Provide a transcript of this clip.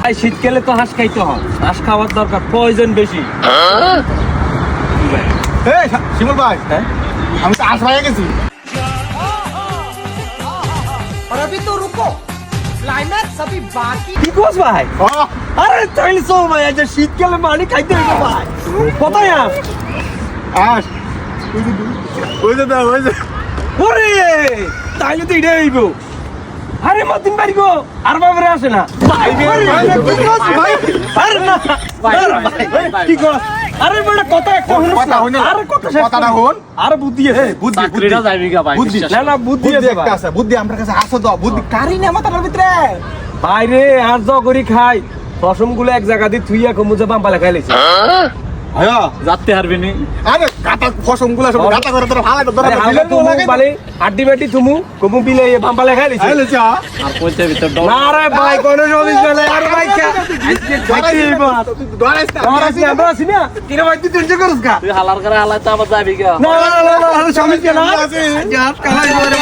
ভাই শীতকালে তো হাঁস খাইতে হয়, হাঁস খাওয়ার দরকার, প্রয়োজন বেশি। এই শিমুল ভাই, হ্যাঁ আমি তো আশ ভাইয়া গেছি। और अभी तो रुको, क्लाइमैक्स अभी बाकी। কি কোস ভাই? ও আরে তাইলে চল ভাই, আজ শীতকালে মানি খাইতে হইবে ভাই। কোথায় আস? আশ ওই যে দা ওই যে ওরে তাইলে তো এটাই হইব। আরে মতিন বাড়ি গো, আর বাবারে আসে না। ভাই রে, কি কোস ভাই? আরে না ভাই, কি কোস? আরে বড় কথা একটা শুনুস কথা না। হইন না। আরে কথা শেষ কথাটা করো। হন। আরে বুদ্ধি আছে, বুদ্ধি চাকরিটা যাইবি গা ভাই, বুদ্ধি বিশ্বাস না না বুদ্ধি বুদ্ধি আছে একটা ভাই। আছে, বুদ্ধি আমার কাছে আছে তো, বুদ্ধি কারি না মাথার ভিতরে। বাইরে আর জ করি খাই, রসমগুলো এক জায়গা দিয়ে থুইয়া কমুজে বাম্পালে খাইলেছে। হ্যাঁ যাতে হারবি নি। আরে কাটা ফসমগুলো সব কাটা করে তোরা ভালো ধরে হালকা তুমু বালে আড্ডি বাটি তুমু কমু বিলে বাম্পালে খাইলেছে। আইলে যা আর কইতে ভিতর ডর। না রে ভাই কোন সমস্যা চলে আর ভাই কে আজকে খাইতে হইব। দরাইস না আমার আছে আমরা আছি না, কিরে ভাই তুই টেনশন করিস কা? তুই হালার করে হালাইতে আবার যাবি গা। না না না না সমস্যা না। আজ কালাই করে